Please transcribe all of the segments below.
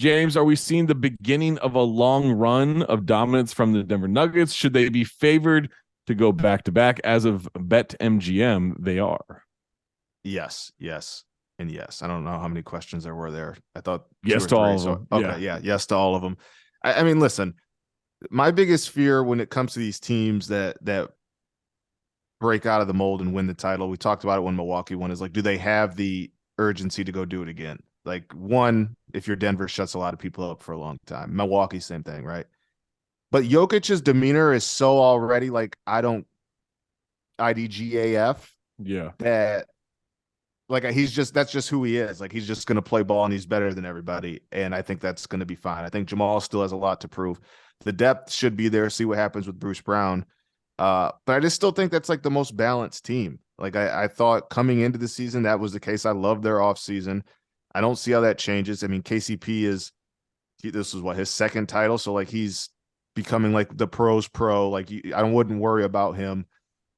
James, are we seeing the beginning of a long run of dominance from the Denver Nuggets? Should they be favored to go back-to-back? As of BetMGM, they are. Yes, and yes. I don't know how many questions there were there. I thought two Yes or to three. all of So them. okay, yeah, yes to all of them. I mean, listen, my biggest fear when it comes to these teams that break out of the mold and win the title, we talked about it when Milwaukee won, is like, do they have the urgency to go do it again? Like, one, if you're Denver, shuts a lot of people up for a long time. Milwaukee, same thing, right? But Jokic's demeanor is so already like, I don't IDGAF Yeah. that like that's just who he is. Like, he's just going to play ball and he's better than everybody. And I think that's going to be fine. I think Jamal still has a lot to prove. The depth should be there. See what happens with Bruce Brown. But I just still think that's like the most balanced team. Like I thought coming into the season, that was the case. I love their offseason. I don't see how that changes. I mean, this was what, his second title. So like he's becoming like the pros pro. Like I wouldn't worry about him.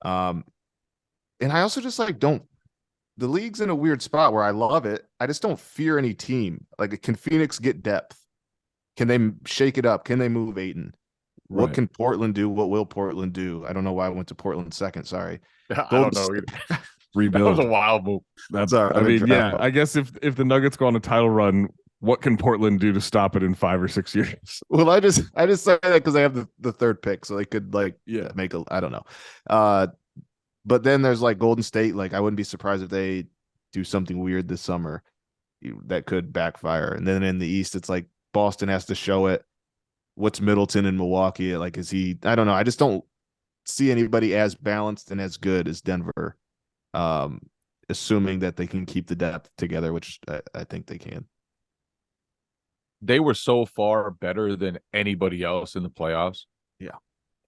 And I also just like the league's in a weird spot where I love it. I just don't fear any team. Like, can Phoenix get depth? Can they shake it up? Can they move Ayton? What can Portland do? What will Portland do? I don't know why I went to Portland second. Sorry. I don't know either. Rebuild. That was a wild move. That's I mean, yeah. I guess if the Nuggets go on a title run, what can Portland do to stop it in 5 or 6 years? Well, I just say that because they have the third pick, so they could make I don't know. But then there's like Golden State. Like, I wouldn't be surprised if they do something weird this summer that could backfire. And then in the East, it's like Boston has to show it. What's Middleton in Milwaukee? Like, is he? I don't know. I just don't see anybody as balanced and as good as Denver. Assuming that they can keep the depth together, which I think they can. They were so far better than anybody else in the playoffs. Yeah.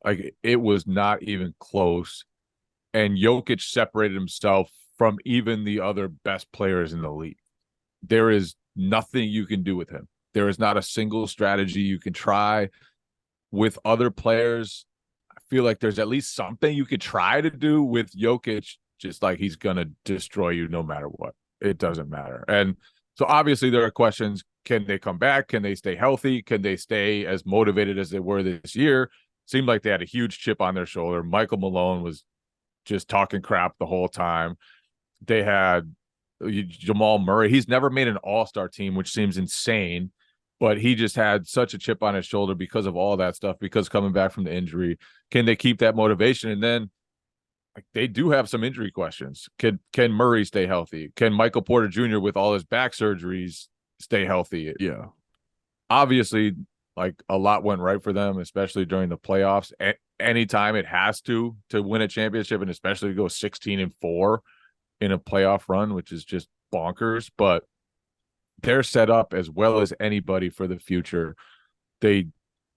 Like, it was not even close. And Jokic separated himself from even the other best players in the league. There is nothing you can do with him. There is not a single strategy you can try with other players. I feel like there's at least something you could try to do with Jokic, just like he's going to destroy you no matter what. It doesn't matter. And so obviously there are questions. Can they come back? Can they stay healthy? Can they stay as motivated as they were this year? Seemed like they had a huge chip on their shoulder. Michael Malone was just talking crap the whole time. They had Jamal Murray. He's never made an all-star team, which seems insane, but he just had such a chip on his shoulder because of all that stuff, because coming back from the injury. Can they keep that motivation? And then they do have some injury questions. Can Murray stay healthy? Can Michael Porter Jr. with all his back surgeries stay healthy? Yeah. Obviously, like, a lot went right for them, especially during the playoffs. Anytime it has to win a championship, and especially to go 16-4 in a playoff run, which is just bonkers. But they're set up as well as anybody for the future.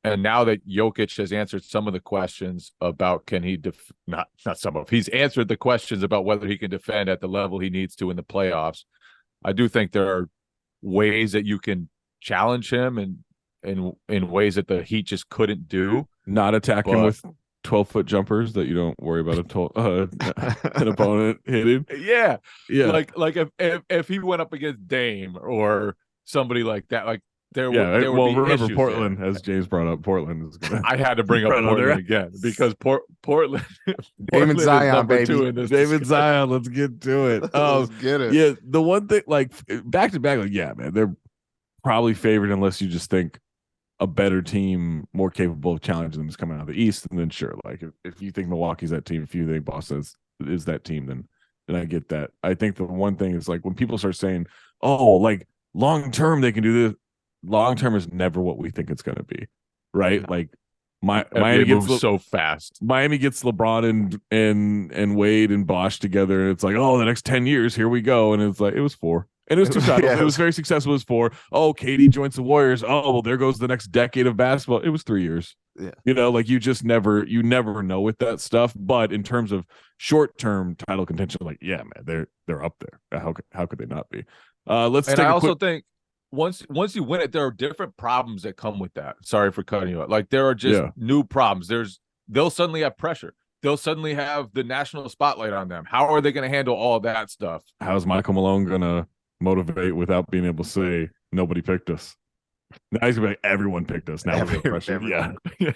And now that Jokic has answered some of the questions about he's answered the questions about whether he can defend at the level he needs to in the playoffs. I do think there are ways that you can challenge him and in ways that the Heat just couldn't do. Not attack him with 12-foot jumpers that you don't worry about an opponent hitting. Yeah. Like if he went up against Dame or somebody like that, like there would be remember Portland, there. As James brought up, Portland is gonna. I had to bring up Portland again because Portland. David Zion, baby. David Zion. Let's get to it. Let's get it. Yeah, the one thing, like, back to back, like, yeah, man, they're probably favored unless you just think a better team, more capable of challenging them, is coming out of the East. And then sure, like if you think Milwaukee's that team, if you think Boston is that team, then I get that. I think the one thing is, like, when people start saying, oh, like, long term they can do this, long term is never what we think it's going to be, right? Like, Miami gets so fast. Miami gets LeBron and Wade and Bosh together, and it's like, oh, the next 10 years, here we go. And it's like, it was 4. And it was 2 titles. It was very successful. It was 4. Oh, KD joins the Warriors. Oh, well, there goes the next decade of basketball. It was 3 years. Yeah. You know, like, you never know with that stuff. But in terms of short-term title contention, like, yeah, man, they're up there. How could they not be? I think once you win it, there are different problems that come with that. Sorry for cutting you out. Like, there are just new problems. They'll suddenly have pressure. They'll suddenly have the national spotlight on them. How are they going to handle all that stuff? How's Michael Malone going to motivate without being able to say nobody picked us? Now he's gonna be like, everyone picked us. Now we're gonna pressure. Everyone. Yeah.